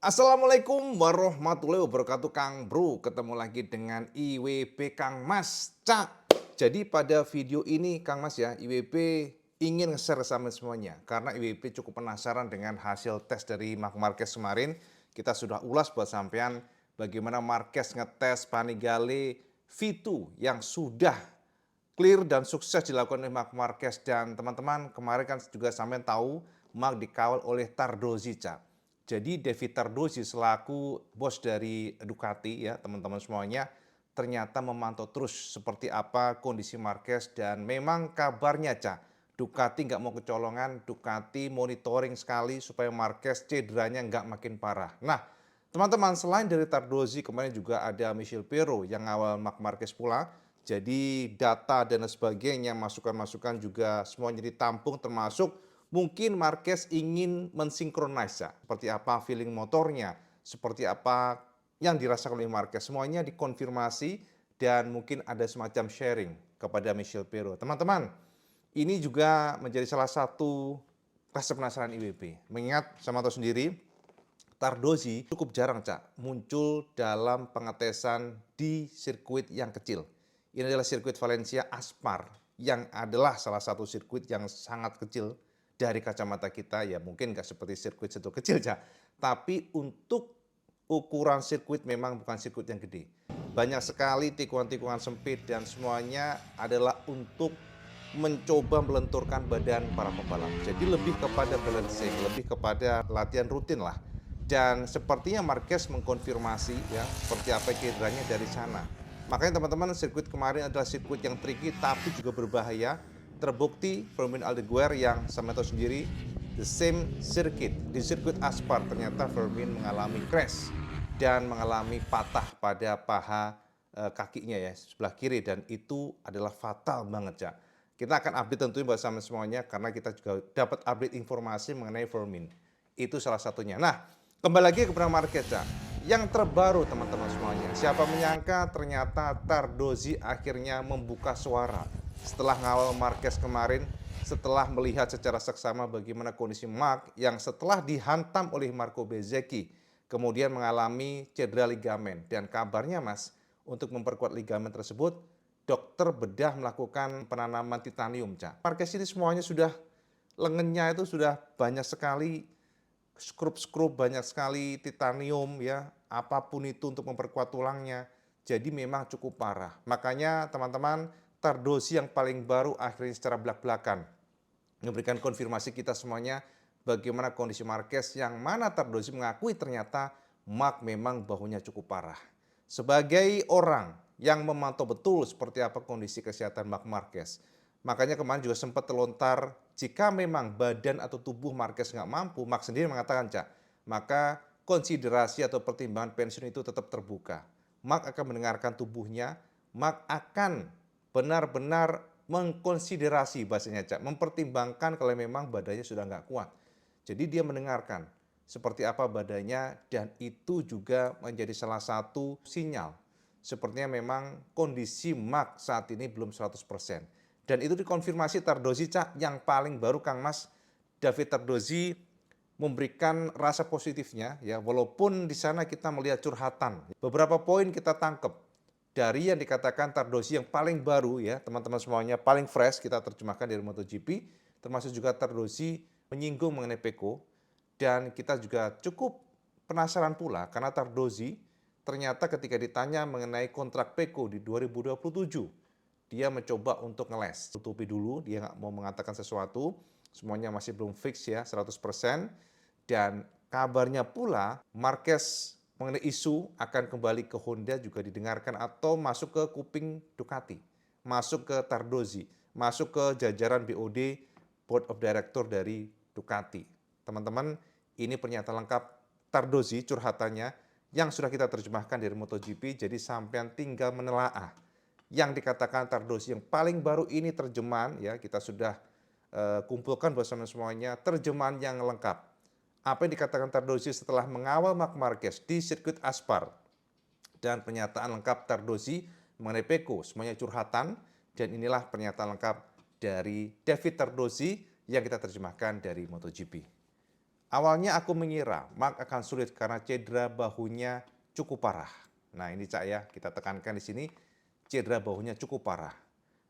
Assalamualaikum warahmatullahi wabarakatuh Kang Bro. Ketemu lagi dengan IWB Kang Mas Cak. Jadi pada video ini Kang Mas ya, IWB ingin nge-share sama semuanya. Karena IWB cukup penasaran dengan hasil tes dari Mark Marquez kemarin. Kita sudah ulas buat sampean bagaimana Marquez ngetes Panigale V2 yang sudah clear dan sukses dilakukan oleh Mark Marquez. Dan teman-teman kemarin kan juga sampean tahu Mark dikawal oleh Tardozi Cak. Jadi David Tardozi selaku bos dari Ducati ya teman-teman semuanya ternyata memantau terus seperti apa kondisi Marquez dan memang kabarnya Cak, Ducati nggak mau kecolongan, Ducati monitoring sekali supaya Marquez cederanya nggak makin parah. Nah teman-teman selain dari Tardozi kemarin juga ada Michel Pirro yang awal Marc Marquez pula. Jadi data dan sebagainya masukan-masukan juga semuanya ditampung termasuk mungkin Marquez ingin mensinkronis ya, seperti apa feeling motornya, seperti apa yang dirasakan oleh Marquez. Semuanya dikonfirmasi dan mungkin ada semacam sharing kepada Michel Pirro. Teman-teman, ini juga menjadi salah satu rasa penasaran IWB. Mengingat sama tahu sendiri, Tardozi cukup jarang Cak muncul dalam pengetesan di sirkuit yang kecil. Ini adalah sirkuit Valencia Aspar yang adalah salah satu sirkuit yang sangat kecil dari kacamata kita ya mungkin nggak seperti sirkuit itu kecil Cak. Tapi untuk ukuran sirkuit memang bukan sirkuit yang gede. Banyak sekali tikungan-tikungan sempit dan semuanya adalah untuk mencoba melenturkan badan para pembalap. Jadi lebih kepada balancing, lebih kepada latihan rutin lah. Dan sepertinya Marquez mengkonfirmasi ya seperti apa cederanya dari sana. Makanya teman-teman sirkuit kemarin adalah sirkuit yang tricky tapi juga berbahaya. Terbukti Fermin Aldeguer yang sama tahu sendiri the same circuit di sirkuit Aspar ternyata Fermin mengalami crash dan mengalami patah pada paha kakinya ya sebelah kiri dan itu adalah fatal banget ya. Kita akan update tentunya bersama semuanya karena kita juga dapat update informasi mengenai Fermin. Itu salah satunya. Nah, kembali lagi kepada Marquez ya. Yang terbaru teman-teman semuanya. Siapa menyangka ternyata Tardozi akhirnya membuka suara setelah ngawal Marquez kemarin, setelah melihat secara seksama bagaimana kondisi Mark yang setelah dihantam oleh Marco Bezzecchi kemudian mengalami cedera ligamen dan kabarnya Mas untuk memperkuat ligamen tersebut dokter bedah melakukan penanaman titanium, Cak. Marquez ini semuanya sudah lengannya itu sudah banyak sekali skrup-skrup, banyak sekali titanium ya, apapun itu untuk memperkuat tulangnya. Jadi memang cukup parah. Makanya teman-teman, Tardozi yang paling baru akhirnya secara belak-belakan memberikan konfirmasi kita semuanya bagaimana kondisi Marquez yang mana Tardozi mengakui ternyata Mark memang bahunya cukup parah. Sebagai orang yang memantau betul seperti apa kondisi kesehatan Mark Marquez, makanya kemarin juga sempat terlontar jika memang badan atau tubuh Marquez nggak mampu, Mark sendiri mengatakan Cak, maka konsiderasi atau pertimbangan pensiun itu tetap terbuka. Mark akan mendengarkan tubuhnya, Mark akan benar-benar mengkonsiderasi bahasanya Cak, mempertimbangkan kalau memang badannya sudah nggak kuat. Jadi dia mendengarkan seperti apa badannya dan itu juga menjadi salah satu sinyal. Sepertinya memang kondisi Mark saat ini belum 100%. Dan itu dikonfirmasi Tardozi Cak yang paling baru Kang Mas, David Tardozi memberikan rasa positifnya ya walaupun di sana kita melihat curhatan. Beberapa poin kita tangkap dari yang dikatakan Tardozi yang paling baru ya teman-teman semuanya paling fresh kita terjemahkan dari MotoGP termasuk juga Tardozi menyinggung mengenai Pecco dan kita juga cukup penasaran pula karena Tardozi ternyata ketika ditanya mengenai kontrak Pecco di 2027 dia mencoba untuk ngeles tutupi dulu dia nggak mau mengatakan sesuatu semuanya masih belum fix ya 100% dan kabarnya pula Marquez mengenai isu akan kembali ke Honda juga didengarkan atau masuk ke kuping Ducati, masuk ke Tardozi, masuk ke jajaran BOD Board of Director dari Ducati. Teman-teman, ini pernyataan lengkap Tardozi curhatannya yang sudah kita terjemahkan dari MotoGP, jadi sampean tinggal menelaah. Yang dikatakan Tardozi yang paling baru ini terjemahan ya kita sudah kumpulkan bersama semuanya terjemahan yang lengkap. Apa yang dikatakan Tardozi setelah mengawal Marc Marquez di sirkuit Aspar dan pernyataan lengkap Tardozi mengenai Pecco semuanya curhatan dan inilah pernyataan lengkap dari David Tardozi yang kita terjemahkan dari MotoGP. Awalnya aku mengira Mark akan sulit karena cedera bahunya cukup parah. Nah ini Cak ya, kita tekankan di sini, cedera bahunya cukup parah.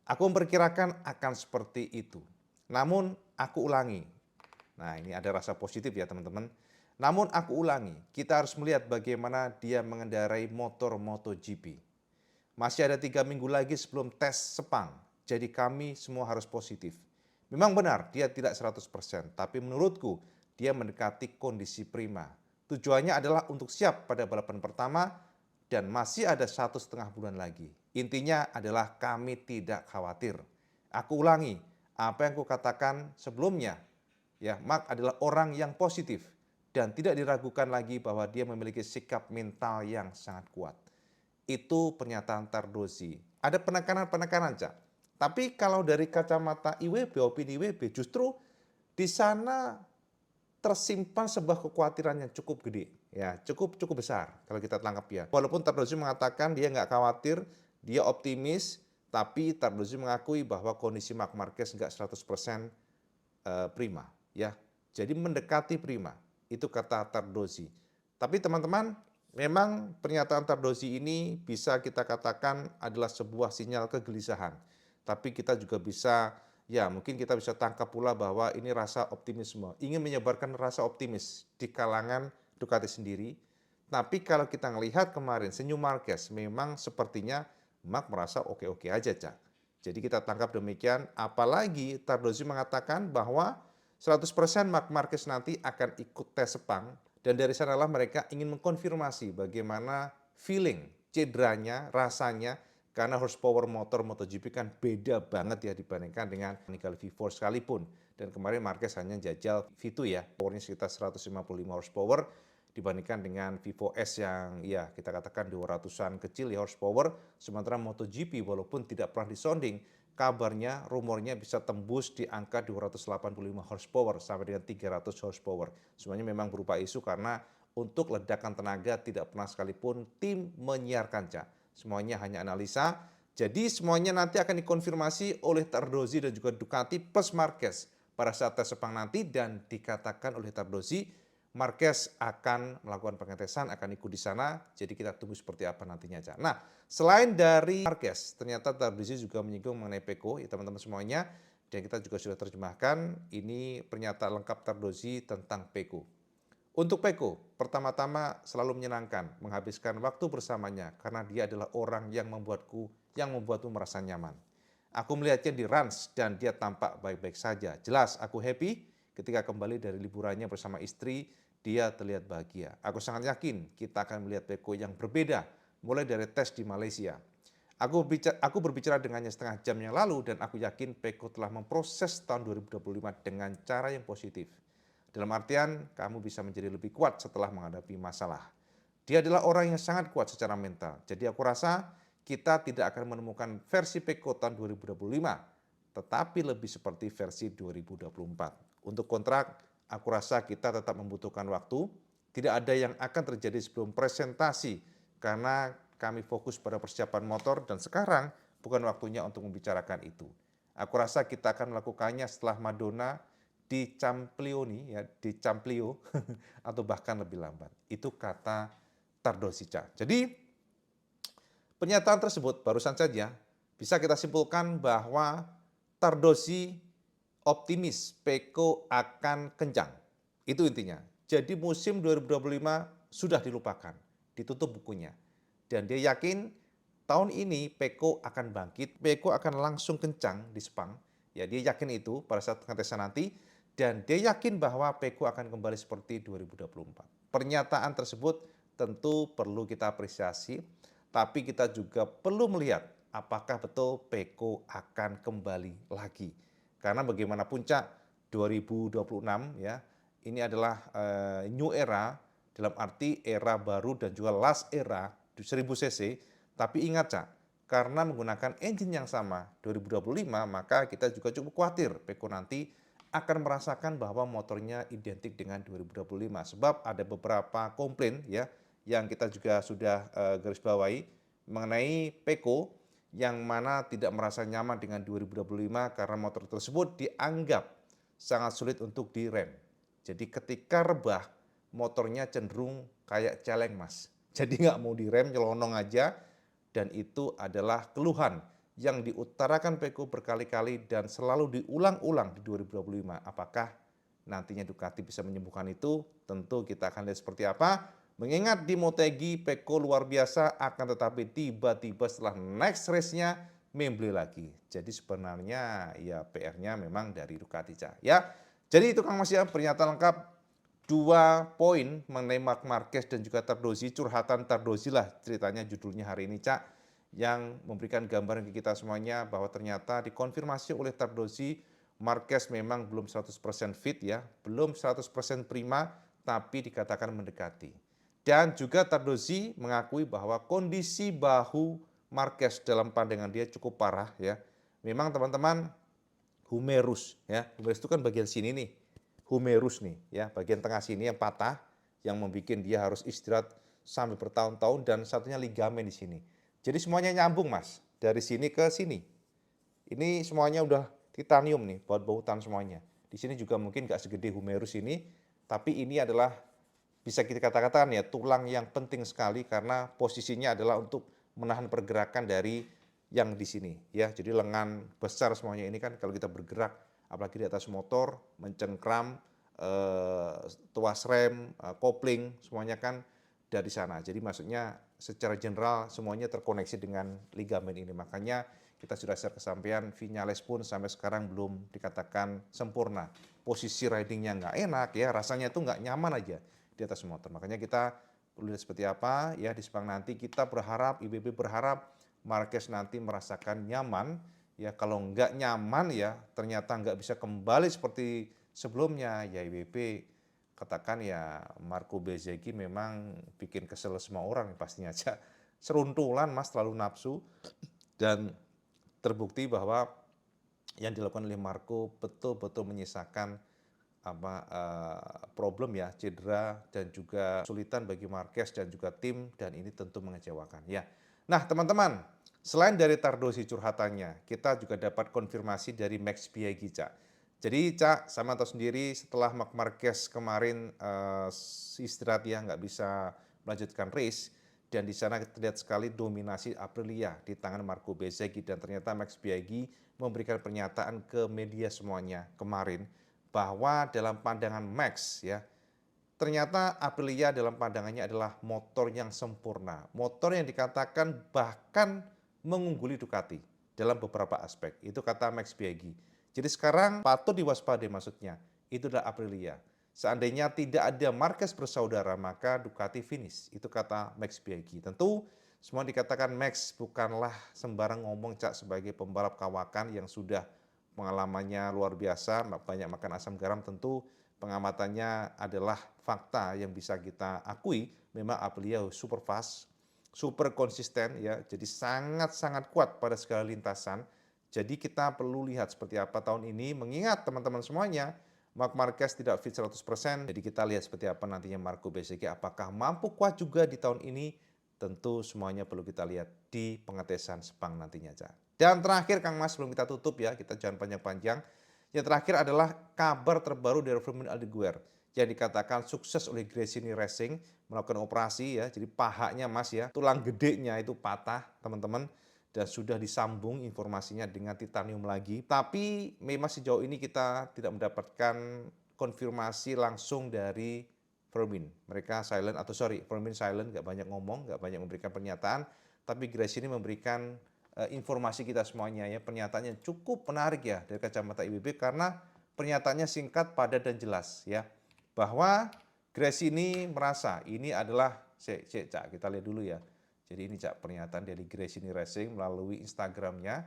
Aku memperkirakan akan seperti itu. Namun aku ulangi. Nah ini ada rasa positif ya teman-teman. Namun aku ulangi, kita harus melihat bagaimana dia mengendarai motor MotoGP. Masih ada 3 minggu lagi sebelum tes Sepang, jadi kami semua harus positif. Memang benar dia tidak 100%, tapi menurutku dia mendekati kondisi prima. Tujuannya adalah untuk siap pada balapan pertama dan masih ada 1,5 bulan lagi. Intinya adalah kami tidak khawatir. Aku ulangi, apa yang kukatakan sebelumnya, ya, Mark adalah orang yang positif dan tidak diragukan lagi bahwa dia memiliki sikap mental yang sangat kuat. Itu pernyataan Tardozi. Ada penekanan-penekanan, Cak. Tapi kalau dari kacamata IWB, opini IWB, justru di sana tersimpan sebuah kekhawatiran yang cukup gede, ya cukup besar kalau kita tangkap ya. Walaupun Tardozi mengatakan dia nggak khawatir, dia optimis, tapi Tardozi mengakui bahwa kondisi Marc Marquez nggak 100% prima, ya. Jadi mendekati prima, itu kata Tardozi. Tapi teman-teman, memang pernyataan Tardozi ini bisa kita katakan adalah sebuah sinyal kegelisahan. Tapi kita juga bisa, ya mungkin kita bisa tangkap pula bahwa ini rasa optimisme. Ingin menyebarkan rasa optimis di kalangan Ducati sendiri. Tapi kalau kita melihat kemarin senyum Marquez, memang sepertinya Marc merasa oke-oke aja, Cak. Jadi kita tangkap demikian, apalagi Tardozi mengatakan bahwa 100% Marc Marquez nanti akan ikut tes Sepang. Dan dari sanalah mereka ingin mengkonfirmasi bagaimana feeling cederanya, rasanya, karena horsepower motor MotoGP kan beda banget ya dibandingkan dengan mechanical V4 sekalipun. Dan kemarin Marquez hanya jajal V2 ya, powernya sekitar 155 horsepower dibandingkan dengan Vivo S yang ya kita katakan 200-an kecil ya horsepower. Sementara MotoGP walaupun tidak pernah disonding, kabarnya, rumornya bisa tembus di angka 285 horsepower sampai dengan 300 horsepower. Semuanya memang berupa isu karena untuk ledakan tenaga tidak pernah sekalipun tim menyiarkan, Cak. Semuanya hanya analisa. Jadi semuanya nanti akan dikonfirmasi oleh Tardozi dan juga Ducati plus Marquez pada saat tes Sepang nanti, dan dikatakan oleh Tardozi Marquez akan melakukan pengetesan, akan ikut di sana. Jadi kita tunggu seperti apa nantinya, Cak. Nah, selain dari Marquez, ternyata Tardozi juga menyinggung mengenai Pecco, ya teman-teman semuanya. Dan kita juga sudah terjemahkan, ini pernyataan lengkap Tardozi tentang Pecco. Untuk Pecco, pertama-tama selalu menyenangkan menghabiskan waktu bersamanya karena dia adalah orang yang membuatmu merasa nyaman. Aku melihatnya di Rans dan dia tampak baik-baik saja. Jelas aku happy ketika kembali dari liburannya bersama istri, dia terlihat bahagia. Aku sangat yakin kita akan melihat Pecco yang berbeda mulai dari tes di Malaysia. Aku berbicara dengannya setengah jam yang lalu dan aku yakin Pecco telah memproses tahun 2025 dengan cara yang positif. Dalam artian, kamu bisa menjadi lebih kuat setelah menghadapi masalah. Dia adalah orang yang sangat kuat secara mental. Jadi aku rasa kita tidak akan menemukan versi Pecco tahun 2025, tetapi lebih seperti versi 2024. Untuk kontrak, aku rasa kita tetap membutuhkan waktu. Tidak ada yang akan terjadi sebelum presentasi karena kami fokus pada persiapan motor dan sekarang bukan waktunya untuk membicarakan itu. Aku rasa kita akan melakukannya setelah Madonna di Camplioni, ya, di Camplio atau bahkan lebih lambat. Itu kata Tardosica. Jadi pernyataan tersebut barusan saja bisa kita simpulkan bahwa Tardozi optimis Pecco akan kencang. Itu intinya. Jadi musim 2025 sudah dilupakan, ditutup bukunya. Dan dia yakin tahun ini Pecco akan bangkit, Pecco akan langsung kencang di Sepang. Ya, dia yakin itu pada saat pengetesan nanti, dan dia yakin bahwa Pecco akan kembali seperti 2024. Pernyataan tersebut tentu perlu kita apresiasi, tapi kita juga perlu melihat apakah betul Pecco akan kembali lagi. Karena bagaimanapun, Cak, 2026 ya, ini adalah new era dalam arti era baru dan juga last era 1000 cc. Tapi ingat, Cak, karena menggunakan engine yang sama 2025, maka kita juga cukup khawatir Pecco nanti akan merasakan bahwa motornya identik dengan 2025. Sebab ada beberapa komplain ya yang kita juga sudah garis bawahi mengenai Pecco yang mana tidak merasa nyaman dengan 2025 karena motor tersebut dianggap sangat sulit untuk direm. Jadi ketika rebah, motornya cenderung kayak celeng Mas. Jadi nggak mau direm, nyelonong aja, dan itu adalah keluhan yang diutarakan Peko berkali-kali dan selalu diulang-ulang di 2025. Apakah nantinya Ducati bisa menyembuhkan itu? Tentu kita akan lihat seperti apa. Mengingat di Motegi Peko luar biasa, akan tetapi tiba-tiba setelah next race-nya membeli lagi. Jadi sebenarnya ya PR-nya memang dari Ducati, Cak. Ya, jadi itu Kang Mas ya, pernyataan lengkap 2 poin mengenai Marc Marquez dan juga Tardozi, curhatan Tardozi lah ceritanya judulnya hari ini, Cak, yang memberikan gambaran ke kita semuanya bahwa ternyata dikonfirmasi oleh Tardozi, Marquez memang belum 100% fit ya, belum 100% prima, tapi dikatakan mendekati. Dan juga Tardozi mengakui bahwa kondisi bahu Marquez dalam pandangan dia cukup parah ya. Memang teman-teman, humerus ya, humerus itu kan bagian sini nih, humerus nih ya, bagian tengah sini yang patah, yang membuat dia harus istirahat sampai bertahun-tahun, dan satunya ligamen di sini. Jadi semuanya nyambung Mas, dari sini ke sini. Ini semuanya udah titanium nih, baut-bautan semuanya. Di sini juga mungkin nggak segede humerus ini, tapi ini adalah bisa kita katakan ya tulang yang penting sekali karena posisinya adalah untuk menahan pergerakan dari yang di sini ya. Jadi lengan besar semuanya ini kan kalau kita bergerak apalagi di atas motor mencengkram tuas rem, kopling semuanya kan dari sana. Jadi maksudnya secara general semuanya terkoneksi dengan ligamen ini. Makanya kita sudah share kesampaian, Viñales pun sampai sekarang belum dikatakan sempurna. Posisi ridingnya nggak enak ya, rasanya itu nggak nyaman aja di atas motor. Makanya kita perlu lihat seperti apa ya di Sepang nanti. Kita berharap, IWB berharap Marquez nanti merasakan nyaman ya. Kalau nggak nyaman ya ternyata nggak bisa kembali seperti sebelumnya ya, IWB katakan ya Marco Bezzecchi memang bikin kesel semua orang pastinya aja. Seruntulan Mas, terlalu nafsu, dan terbukti bahwa yang dilakukan oleh Marco betul-betul menyisakan problem ya, cedera dan juga kesulitan bagi Marquez dan juga tim, dan ini tentu mengecewakan ya. Nah teman-teman, selain dari Tardozi curhatannya, kita juga dapat konfirmasi dari Max Biaggi, Cak. Jadi Cak, sama tahu sendiri setelah Marc Marquez kemarin istirahat ya, nggak bisa melanjutkan race, dan di sana kita lihat sekali dominasi Aprilia di tangan Marco Bezzecchi, dan ternyata Max Biaggi memberikan pernyataan ke media semuanya kemarin bahwa dalam pandangan Max ya, ternyata Aprilia dalam pandangannya adalah motor yang sempurna, motor yang dikatakan bahkan mengungguli Ducati dalam beberapa aspek. Itu kata Max Biaggi. Jadi sekarang patut diwaspadai, maksudnya itu adalah Aprilia. Seandainya tidak ada Marquez bersaudara, maka Ducati finish. Itu kata Max Biaggi. Tentu semua dikatakan Max bukanlah sembarang ngomong, Cak, sebagai pembalap kawakan yang sudah pengalamannya luar biasa, banyak makan asam garam. Tentu pengamatannya adalah fakta yang bisa kita akui. Memang Aprilia super fast, super konsisten ya, jadi sangat-sangat kuat pada segala lintasan. Jadi kita perlu lihat seperti apa tahun ini, mengingat teman-teman semuanya Marc Marquez tidak fit 100%. Jadi kita lihat seperti apa nantinya Marco Bezzecchi, apakah mampu kuat juga di tahun ini. Tentu semuanya perlu kita lihat di pengetesan Sepang nantinya, Cak. Dan terakhir Kang Mas, sebelum kita tutup ya, kita jangan panjang-panjang. Yang terakhir adalah kabar terbaru dari Fermin Aldeguer yang dikatakan sukses oleh Gresini Racing melakukan operasi ya. Jadi pahanya Mas ya, tulang gedenya itu patah teman-teman, dan sudah disambung informasinya dengan titanium lagi. Tapi memang sejauh ini kita tidak mendapatkan konfirmasi langsung dari Fermin. Mereka silent, atau sorry, Fermin silent, nggak banyak ngomong, nggak banyak memberikan pernyataan. Tapi Gresini memberikan informasi kita semuanya ya. Pernyataannya cukup menarik ya dari kacamata IWB karena pernyataannya singkat, padat, dan jelas ya. Bahwa Gresini merasa ini adalah, Cak, kita lihat dulu ya. Jadi ini, Cak, pernyataan dari Gresini Racing melalui Instagramnya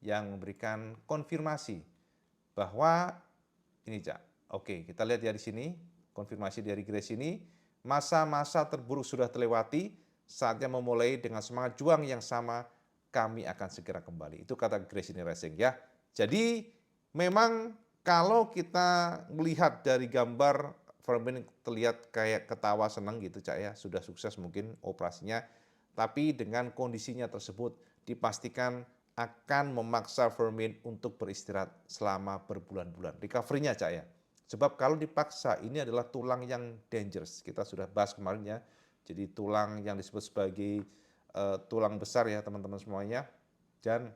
yang memberikan konfirmasi bahwa ini, Cak. Oke, kita lihat ya di sini konfirmasi dari Gresini, masa-masa terburuk sudah terlewati, saatnya memulai dengan semangat juang yang sama, kami akan segera kembali. Itu kata Gresini Racing ya. Jadi memang kalau kita melihat dari gambar, Fermin terlihat kayak ketawa senang gitu, Cak ya, sudah sukses mungkin operasinya, tapi dengan kondisinya tersebut dipastikan akan memaksa Fermin untuk beristirahat selama berbulan-bulan. Recovery-nya, Cak ya. Sebab kalau dipaksa ini adalah tulang yang dangerous. Kita sudah bahas kemarin ya. Jadi tulang yang disebut sebagai tulang besar ya teman-teman semuanya. Dan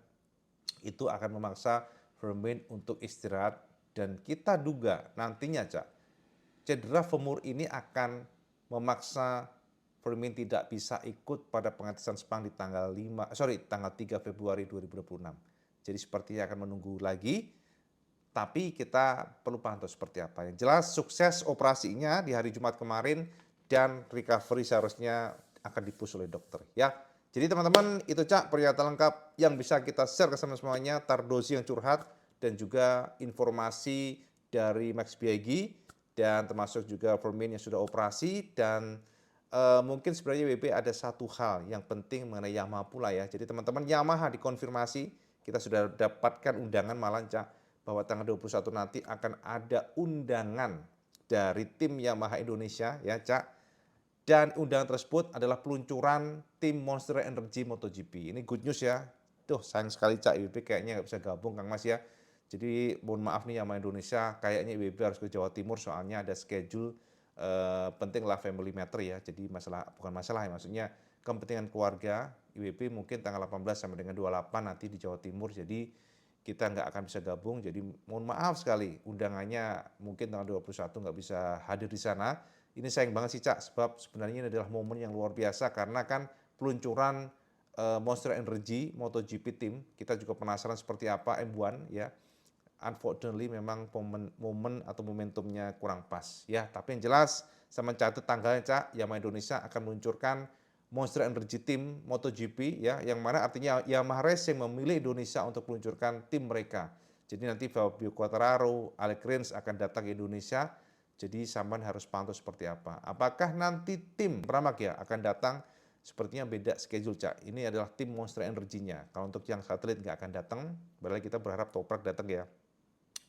itu akan memaksa Firmino untuk istirahat dan kita duga nantinya Cak, cedera femur ini akan memaksa Firmino tidak bisa ikut pada pengetesan Sepang di tanggal 3 Februari 2026. Jadi sepertinya akan menunggu lagi, tapi kita perlu pantau seperti apa. Yang jelas sukses operasinya di hari Jumat kemarin dan recovery seharusnya akan dipus oleh dokter ya. Jadi teman-teman itu Cak pernyataan lengkap yang bisa kita share ke semuanya, Tardozi yang curhat dan juga informasi dari Max Biaggi dan termasuk juga Firmino yang sudah operasi dan mungkin sebenarnya WP ada satu hal yang penting mengenai Yamaha pula ya. Jadi teman-teman Yamaha dikonfirmasi, kita sudah dapatkan undangan malah Cak bahwa tanggal 21 nanti akan ada undangan dari tim Yamaha Indonesia ya Cak. Dan undangan tersebut adalah peluncuran tim Monster Energy MotoGP. Ini good news ya. Tuh sayang sekali Cak IWB kayaknya nggak bisa gabung Kang Mas ya. Jadi mohon maaf nih Yamaha Indonesia, kayaknya IWB harus ke Jawa Timur soalnya ada schedule penting lah family matter ya. Jadi bukan masalah ya, maksudnya kepentingan keluarga IWB mungkin tanggal 18 sampai dengan 28 nanti di Jawa Timur. Jadi kita nggak akan bisa gabung. Jadi mohon maaf sekali undangannya mungkin tanggal 21 nggak bisa hadir di sana. Ini sayang banget sih Cak, sebab sebenarnya ini adalah momen yang luar biasa karena kan peluncuran Monster Energy MotoGP Team. Kita juga penasaran seperti apa M1 ya. Unfortunately memang momen atau momentumnya kurang pas ya. Tapi yang jelas sama catat tanggalnya Cak, Yamaha Indonesia akan meluncurkan Monster Energy Team MotoGP ya, yang mana artinya Yamaha Racing memilih Indonesia untuk meluncurkan tim mereka. Jadi nanti Fabio Quartararo, Alex Rins akan datang ke Indonesia. Jadi sampean harus pantau seperti apa. Apakah nanti tim Pramac ya akan datang? Sepertinya beda schedule Cak. Ini adalah tim Monster Energy-nya. Kalau untuk yang satelit nggak akan datang, berarti kita berharap Toprak datang ya.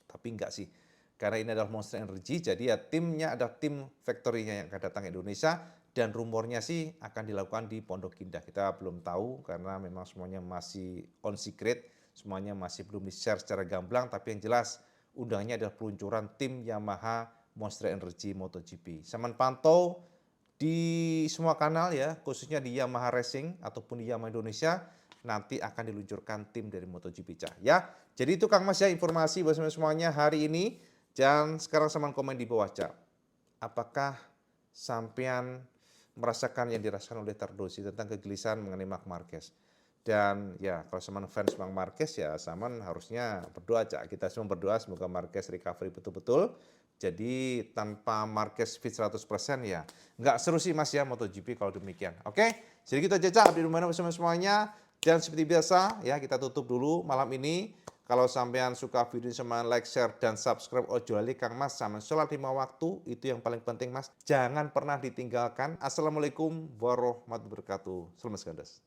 Tapi enggak sih. Karena ini adalah Monster Energy, jadi ya timnya ada tim factory-nya yang akan datang ke Indonesia. Dan rumornya sih akan dilakukan di Pondok Indah. Kita belum tahu karena memang semuanya masih on secret. Semuanya masih belum di-share secara gamblang. Tapi yang jelas undangannya adalah peluncuran tim Yamaha Monster Energy MotoGP. Saman pantau di semua kanal ya, khususnya di Yamaha Racing ataupun di Yamaha Indonesia, nanti akan diluncurkan tim dari MotoGP Cak ya. Jadi itu Kang Mas ya informasi buat semuanya hari ini. Dan sekarang saman komen di bawah Cak. Apakah sampean merasakan yang dirasakan oleh Tardozi tentang kegelisahan mengenai Marc Marquez? Dan ya kalau saman fans Marc Marquez ya saman harusnya berdoa Cak. Kita semua berdoa semoga Marquez recovery betul-betul. Jadi tanpa Marquez fit 100% ya nggak seru sih Mas ya MotoGP kalau demikian. Oke, jadi kita aja Cak di rumah bersama semuanya. Dan seperti biasa ya kita tutup dulu malam ini. Kalau sampean suka video sama like, share, dan subscribe ojo lali Kang Mas sama sholat 5 waktu. Itu yang paling penting Mas. Jangan pernah ditinggalkan. Assalamualaikum warahmatullahi wabarakatuh. Selamat segadas.